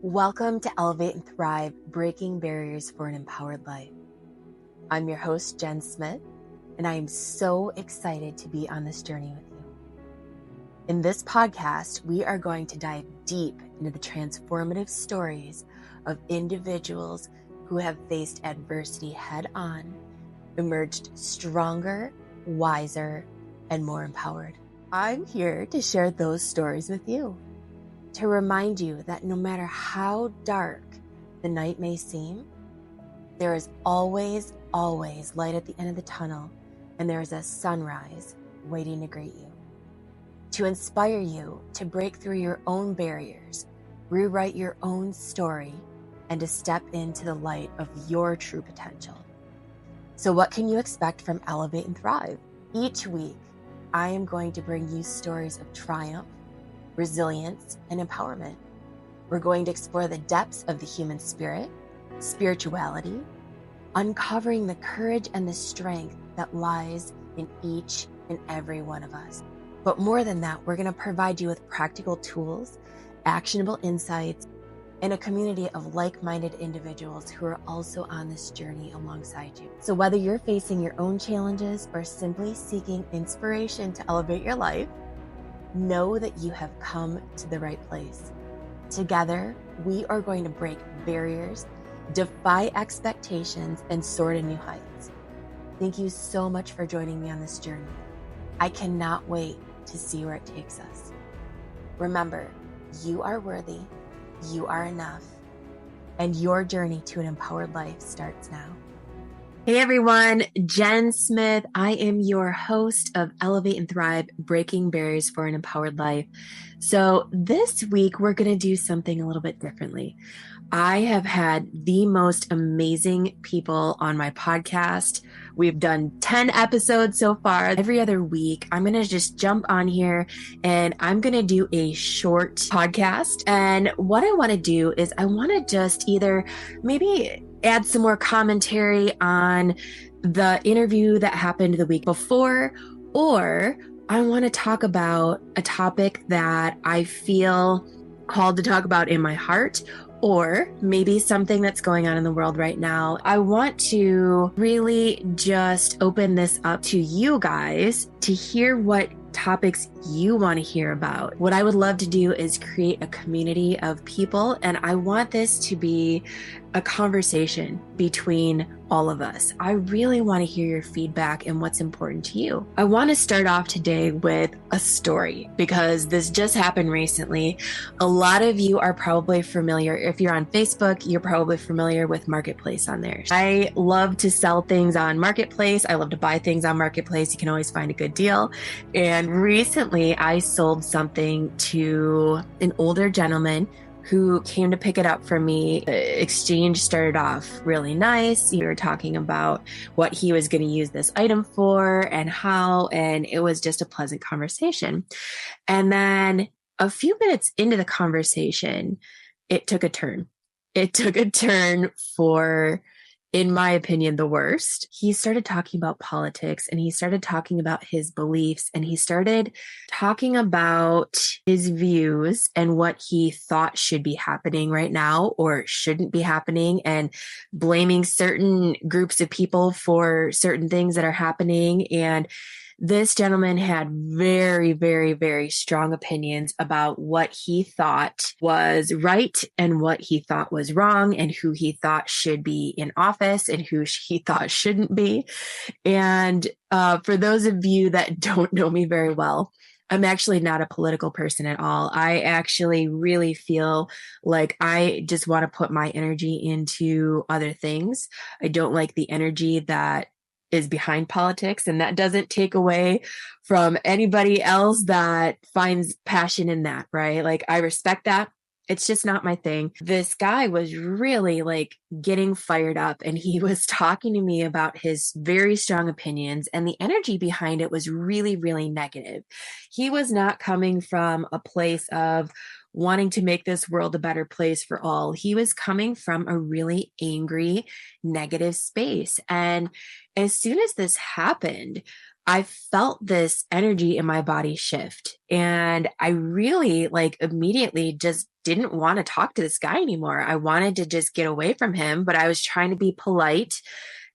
Welcome to Elevate and Thrive, Breaking Barriers for an Empowered Life. I'm your host, Jen Smith, and I am so excited to be on this journey with you. In this podcast, we are going to dive deep into the transformative stories of individuals who have faced adversity head-on, emerged stronger, wiser, and more empowered. I'm here to share those stories with you, to remind you that no matter how dark the night may seem, there is always light at the end of the tunnel, and there is a sunrise waiting to greet you. To inspire you to break through your own barriers, rewrite your own story, and to step into the light of your true potential. So what can you expect from Elevate and Thrive? Each week, I am going to bring you stories of triumph, resilience, and empowerment. We're going to explore the depths of the human spirit, spirituality, uncovering the courage and the strength that lies in each and every one of us. But more than that, we're going to provide you with practical tools, actionable insights, and a community of like-minded individuals who are also on this journey alongside you. So whether you're facing your own challenges or simply seeking inspiration to elevate your life, know that you have come to the right place. Together, we are going to break barriers, defy expectations, and soar to new heights. Thank you so much for joining me on this journey. I cannot wait to see where it takes us. Remember, you are worthy, you are enough, and your journey to an empowered life starts now. Hey everyone, Jen Smith. I am your host of Elevate and Thrive, Breaking Barriers for an Empowered Life. So this week, we're going to do something a little bit differently. I have had the most amazing people on my podcast. We've done 10 episodes so far. Every other week, I'm going to just jump on here and I'm going to do a short podcast. And what I want to do is I want to just either maybe add some more commentary on the interview that happened the week before, or I want to talk about a topic that I feel called to talk about in my heart, or maybe something that's going on in the world right now. I want to really just open this up to you guys to hear what topics you want to hear about. What I would love to do is create a community of people, and I want this to be a conversation between all of us. I really want to hear your feedback and what's important to you. I want to start off today with a story because this just happened recently. A lot of you are probably familiar. If you're on Facebook, you're probably familiar with Marketplace on there. I love to sell things on Marketplace. I love to buy things on Marketplace. You can always find a good deal. And recently I sold something to an older gentleman who came to pick it up for me. The exchange started off really nice. We were talking about what he was going to use this item for and how, and it was just a pleasant conversation. And then a few minutes into the conversation, it took a turn. It took a turn for, in my opinion, the worst. He started talking about politics and he started talking about his beliefs and he started talking about his views and what he thought should be happening right now or shouldn't be happening, and blaming certain groups of people for certain things that are happening. And this gentleman had very, very, very strong opinions about what he thought was right and what he thought was wrong, and who he thought should be in office and who he thought shouldn't be. And for those of you that don't know me very well, I'm actually not a political person at all. I actually really feel like I just want to put my energy into other things. I don't like the energy that is behind politics, and that doesn't take away from anybody else that finds passion in that, right? Like, I respect that. It's just not my thing. This guy was really like getting fired up, and he was talking to me about his very strong opinions, and the energy behind it was really, really negative. He was not coming from a place of wanting to make this world a better place for all. He was coming from a really angry, negative space. And as soon as this happened, I felt this energy in my body shift. And I really immediately just didn't want to talk to this guy anymore. I wanted to just get away from him, but I was trying to be polite.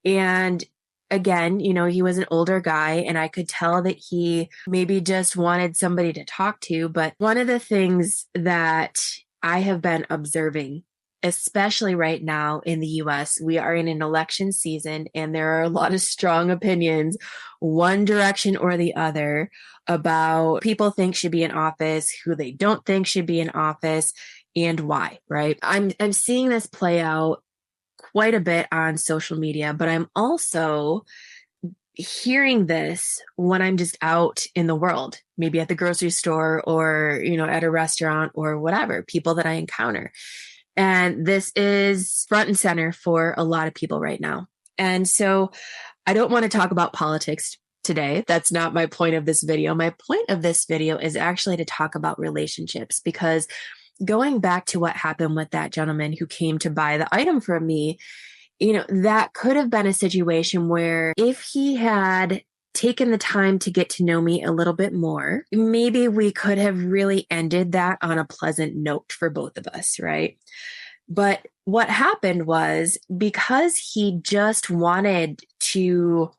And again, he was an older guy, and I could tell that he maybe just wanted somebody to talk to. But one of the things that I have been observing, especially right now in the US, we are in an election season, and there are a lot of strong opinions, one direction or the other, about people think should be in office, who they don't think should be in office, and why, right? I'm seeing this play out quite a bit on social media, but I'm also hearing this when I'm just out in the world, maybe at the grocery store or, at a restaurant or whatever, people that I encounter. And this is front and center for a lot of people right now. And so I don't want to talk about politics today. That's not my point of this video. My point of this video is actually to talk about relationships, because going back to what happened with that gentleman who came to buy the item from me, that could have been a situation where if he had taken the time to get to know me a little bit more, maybe we could have really ended that on a pleasant note for both of us, right? But what happened was, because he just wanted to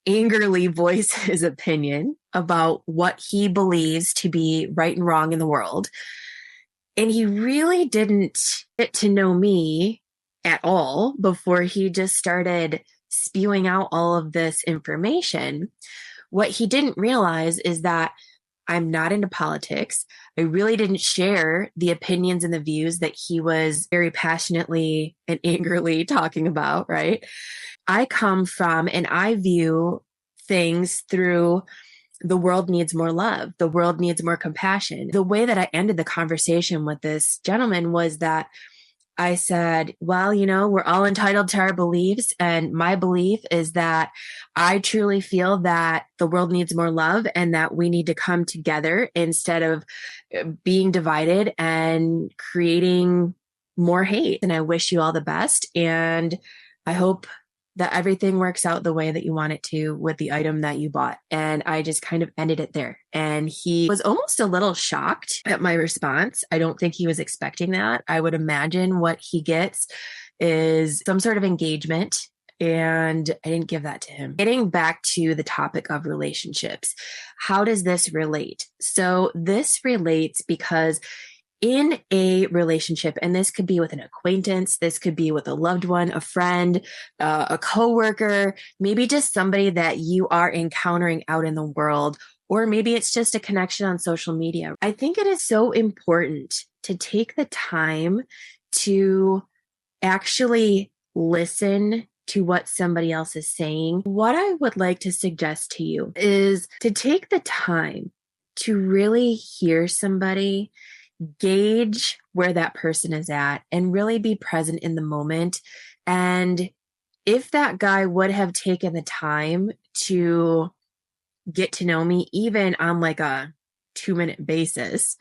angrily voice his opinion about what he believes to be right and wrong in the world, and he really didn't get to know me at all before he just started spewing out all of this information. What he didn't realize is that I'm not into politics. I really didn't share the opinions and the views that he was very passionately and angrily talking about, right? I come from, and I view things through, the world needs more love. The world needs more compassion. The way that I ended the conversation with this gentleman was that I said, well, we're all entitled to our beliefs. And my belief is that I truly feel that the world needs more love, and that we need to come together instead of being divided and creating more hate. And I wish you all the best. And I hope that everything works out the way that you want it to with the item that you bought. And I just kind of ended it there. And he was almost a little shocked at my response. I don't think he was expecting that. I would imagine what he gets is some sort of engagement, and I didn't give that to him. Getting back to the topic of relationships, how does this relate? So this relates because in a relationship, and this could be with an acquaintance, this could be with a loved one, a friend, a coworker, maybe just somebody that you are encountering out in the world, or maybe it's just a connection on social media. I think it is so important to take the time to actually listen to what somebody else is saying. What I would like to suggest to you is to take the time to really hear somebody, gauge where that person is at, and really be present in the moment. And if that guy would have taken the time to get to know me, even on like a 2-minute basis,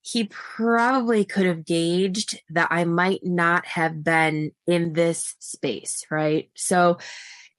he probably could have gauged that I might not have been in this space, right? So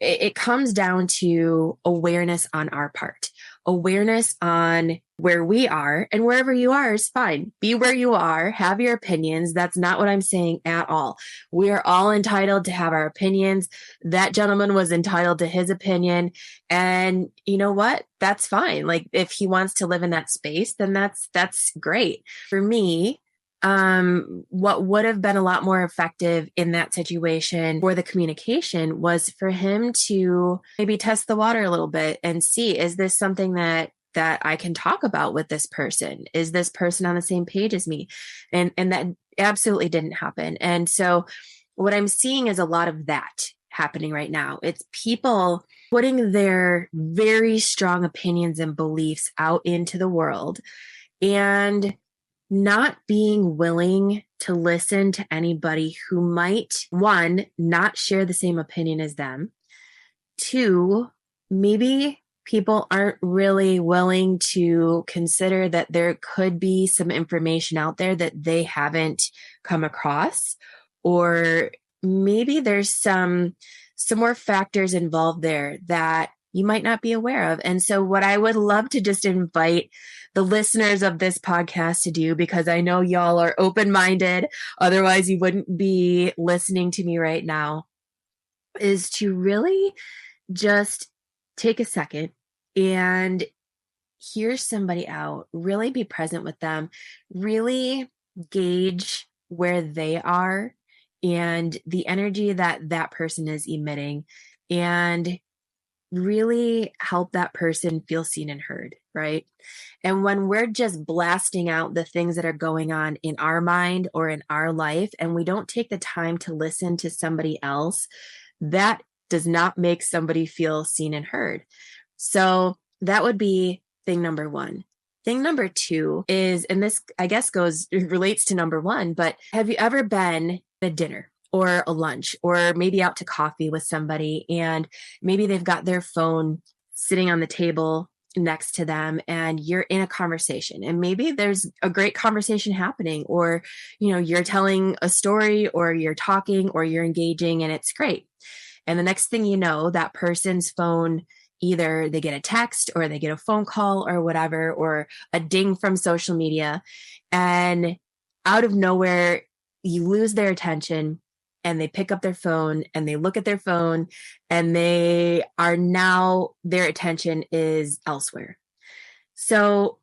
it comes down to awareness on our part, awareness on where we are, and wherever you are is fine. Be where you are, have your opinions. That's not what I'm saying at all. We are all entitled to have our opinions. That gentleman was entitled to his opinion. And you know what? That's fine. Like, if he wants to live in that space, then that's great. For me, what would have been a lot more effective in that situation for the communication was for him to maybe test the water a little bit and see, is this something that I can talk about with this person? Is this person on the same page as me? And that absolutely didn't happen. And so what I'm seeing is a lot of that happening right now. It's people putting their very strong opinions and beliefs out into the world and not being willing to listen to anybody who might, one, not share the same opinion as them. Two, maybe people aren't really willing to consider that there could be some information out there that they haven't come across, or maybe there's some more factors involved there that you might not be aware of. And so what I would love to just invite the listeners of this podcast to do, because I know y'all are open-minded. Otherwise, you wouldn't be listening to me right now, is to really just take a second and hear somebody out, really be present with them, really gauge where they are and the energy that that person is emitting, and really help that person feel seen and heard, right? And when we're just blasting out the things that are going on in our mind or in our life, and we don't take the time to listen to somebody else, that does not make somebody feel seen and heard. So that would be thing number one. Thing number two is, and this I guess relates to number one, but have you ever been at a dinner or a lunch or maybe out to coffee with somebody, and maybe they've got their phone sitting on the table next to them, and you're in a conversation, and maybe there's a great conversation happening, or you're telling a story, or you're talking, or you're engaging, and it's great. And the next thing you know, that person's phone, either they get a text or they get a phone call or whatever, or a ding from social media, and out of nowhere you lose their attention, and they pick up their phone and they look at their phone, and their attention is elsewhere. So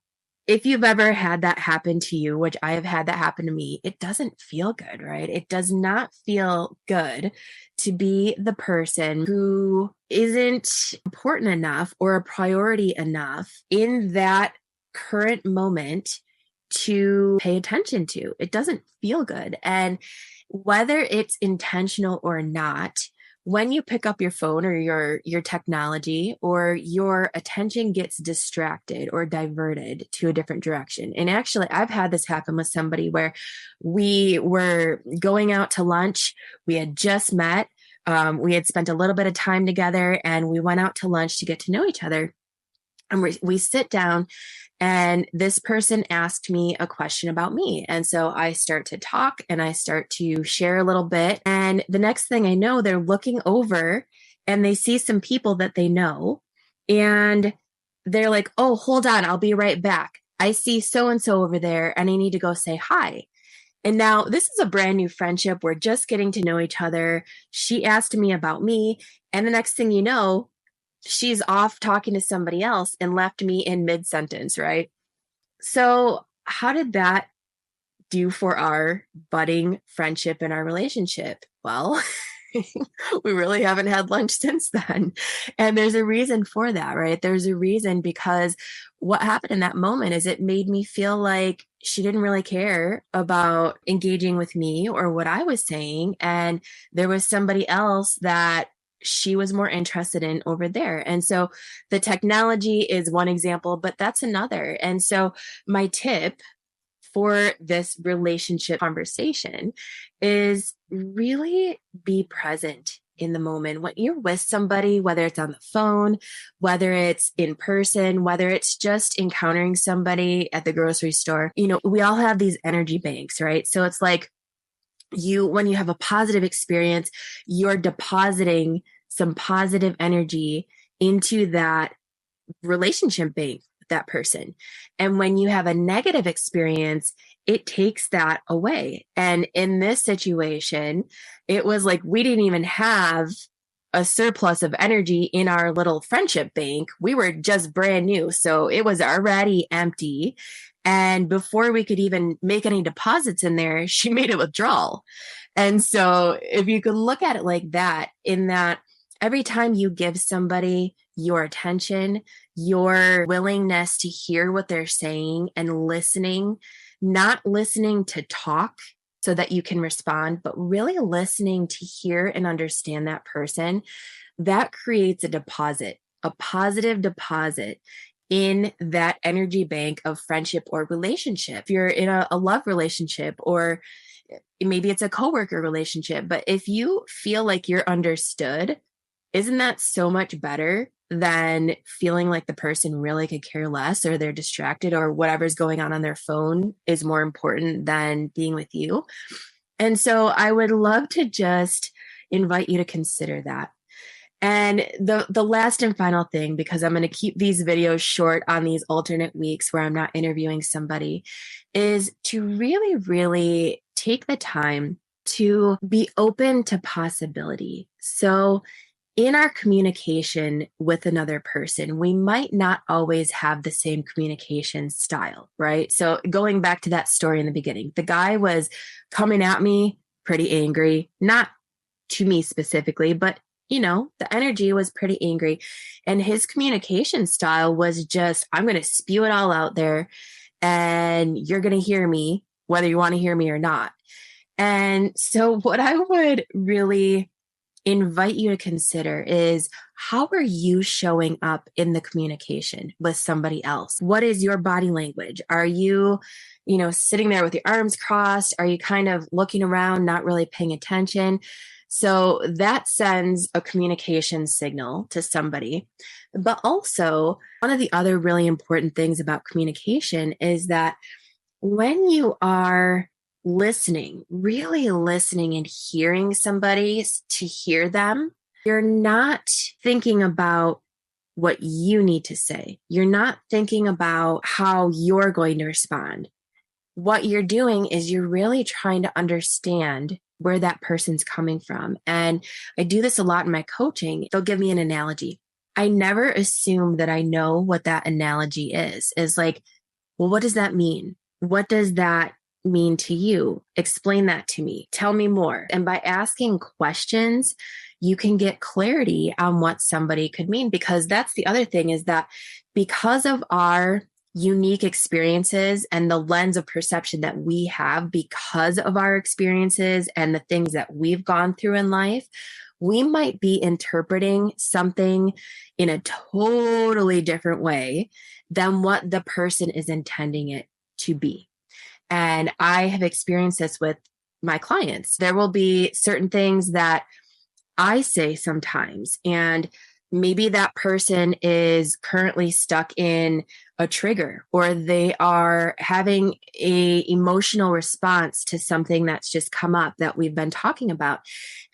if you've ever had that happen to you, which I have had that happen to me, it doesn't feel good, right? It does not feel good to be the person who isn't important enough or a priority enough in that current moment to pay attention to. It doesn't feel good. And whether it's intentional or not, when you pick up your phone or your technology, or your attention gets distracted or diverted to a different direction. And actually, I've had this happen with somebody where we were going out to lunch. We had just met. We had spent a little bit of time together, and we went out to lunch to get to know each other. And we sit down, and this person asked me a question about me. And so I start to talk and I start to share a little bit. And the next thing I know, they're looking over and they see some people that they know. And they're like, "Oh, hold on, I'll be right back. I see so-and-so over there, and I need to go say hi." And now this is a brand new friendship. We're just getting to know each other. She asked me about me. And the next thing you know, she's off talking to somebody else and left me in mid-sentence, right? So how did that do for our budding friendship and our relationship? Well, we really haven't had lunch since then. And there's a reason for that, right? There's a reason, because what happened in that moment is it made me feel like she didn't really care about engaging with me or what I was saying. And there was somebody else that she was more interested in over there. And so the technology is one example, but that's another. And so my tip for this relationship conversation is really be present in the moment when you're with somebody, whether it's on the phone, whether it's in person, whether it's just encountering somebody at the grocery store. We all have these energy banks, right? So it's like, when you have a positive experience, you're depositing some positive energy into that relationship bank with that person. And when you have a negative experience, it takes that away. And in this situation, it was like we didn't even have a surplus of energy in our little friendship bank. We were just brand new. So it was already empty. And before we could even make any deposits in there, she made a withdrawal. And so if you could look at it like that, in that every time you give somebody your attention, your willingness to hear what they're saying and listening, not listening to talk so that you can respond, but really listening to hear and understand that person, that creates a deposit, a positive deposit in that energy bank of friendship or relationship. If you're in a love relationship, or maybe it's a coworker relationship, but if you feel like you're understood, isn't that so much better than feeling like the person really could care less, or they're distracted, or whatever's going on their phone is more important than being with you? And so I would love to just invite you to consider that. And the last and final thing, because I'm going to keep these videos short on these alternate weeks where I'm not interviewing somebody, is to really, really take the time to be open to possibility. So in our communication with another person, we might not always have the same communication style, right? So going back to that story in the beginning, the guy was coming at me pretty angry, not to me specifically, but the energy was pretty angry. And his communication style was just, I'm going to spew it all out there and you're going to hear me, whether you want to hear me or not. And so what I would really invite you to consider is, how are you showing up in the communication with somebody else? What is your body language? Are you, sitting there with your arms crossed? Are you kind of looking around, not really paying attention? So that sends a communication signal to somebody. But also, one of the other really important things about communication is that when you are listening, really listening and hearing somebody to hear them, you're not thinking about what you need to say. You're not thinking about how you're going to respond. What you're doing is you're really trying to understand where that person's coming from. And I do this a lot in my coaching. They'll give me an analogy. I never assume that I know what that analogy is like, well, what does that mean? What does that mean to you? Explain that to me. Tell me more. And by asking questions, you can get clarity on what somebody could mean, because that's the other thing, is that because of our unique experiences and the lens of perception that we have because of our experiences and the things that we've gone through in life, we might be interpreting something in a totally different way than what the person is intending it to be. And I have experienced this with my clients. There will be certain things that I say sometimes, and maybe that person is currently stuck in a trigger, or they are having a emotional response to something that's just come up that we've been talking about.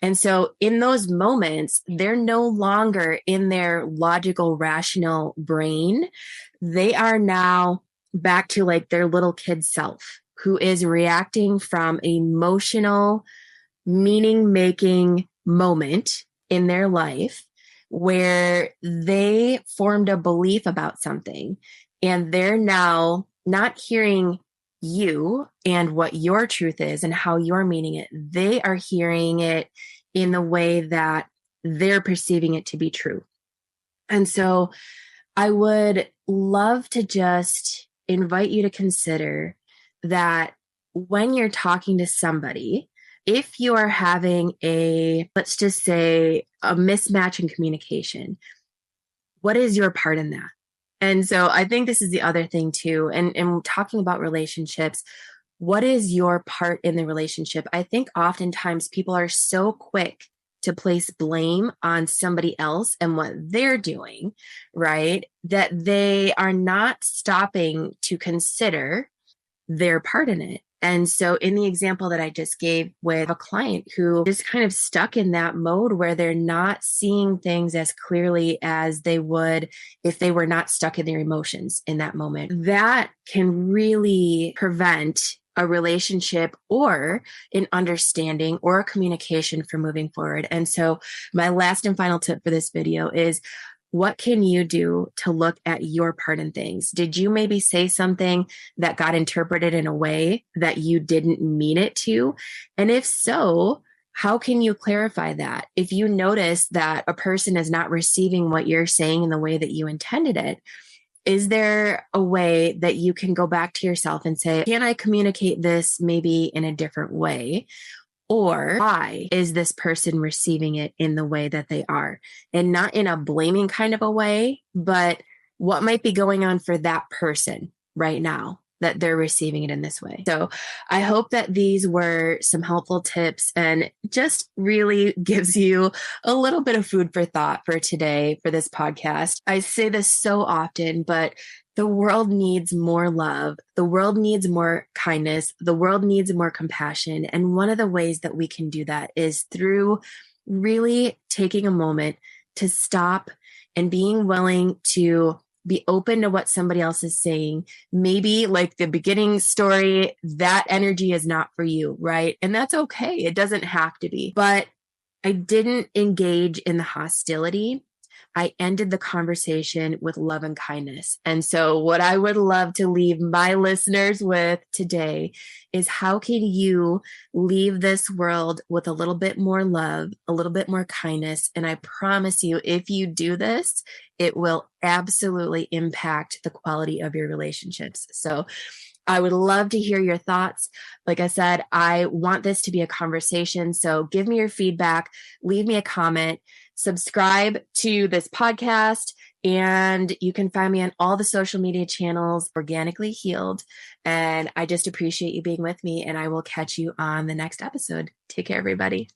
And so in those moments, they're no longer in their logical, rational brain. They are now back to like their little kid self, who is reacting from emotional, meaning-making moment in their life where they formed a belief about something, and they're now not hearing you and what your truth is and how you're meaning it. They are hearing it in the way that they're perceiving it to be true. And so I would love to just invite you to consider that when you're talking to somebody, if you are having let's just say, a mismatch in communication, what is your part in that? And so I think this is the other thing too. And talking about relationships, what is your part in the relationship? I think oftentimes people are so quick to place blame on somebody else and what they're doing, right? That they are not stopping to consider their part in it. And so in the example that I just gave with a client who is kind of stuck in that mode where they're not seeing things as clearly as they would if they were not stuck in their emotions in that moment, that can really prevent a relationship or an understanding or a communication from moving forward. And so my last and final tip for this video is, what can you do to look at your part in things? Did you maybe say something that got interpreted in a way that you didn't mean it to? And if so, how can you clarify that? If you notice that a person is not receiving what you're saying in the way that you intended it, is there a way that you can go back to yourself and say, can I communicate this maybe in a different way? Or why is this person receiving it in the way that they are? And not in a blaming kind of a way, but what might be going on for that person right now that they're receiving it in this way. So I hope that these were some helpful tips and just really gives you a little bit of food for thought for today for this podcast. I say this so often, but the world needs more love. The world needs more kindness. The world needs more compassion. And one of the ways that we can do that is through really taking a moment to stop and being willing to be open to what somebody else is saying. Maybe like the beginning story, that energy is not for you, right? And that's okay. It doesn't have to be. But I didn't engage in the hostility. I ended the conversation with love and kindness. And so what I would love to leave my listeners with today is how can you leave this world with a little bit more love, a little bit more kindness? And I promise you, if you do this, it will absolutely impact the quality of your relationships. So I would love to hear your thoughts. Like I said, I want this to be a conversation. So give me your feedback, leave me a comment, subscribe to this podcast, and you can find me on all the social media channels, Organically Healed. And I just appreciate you being with me, and I will catch you on the next episode. Take care, everybody.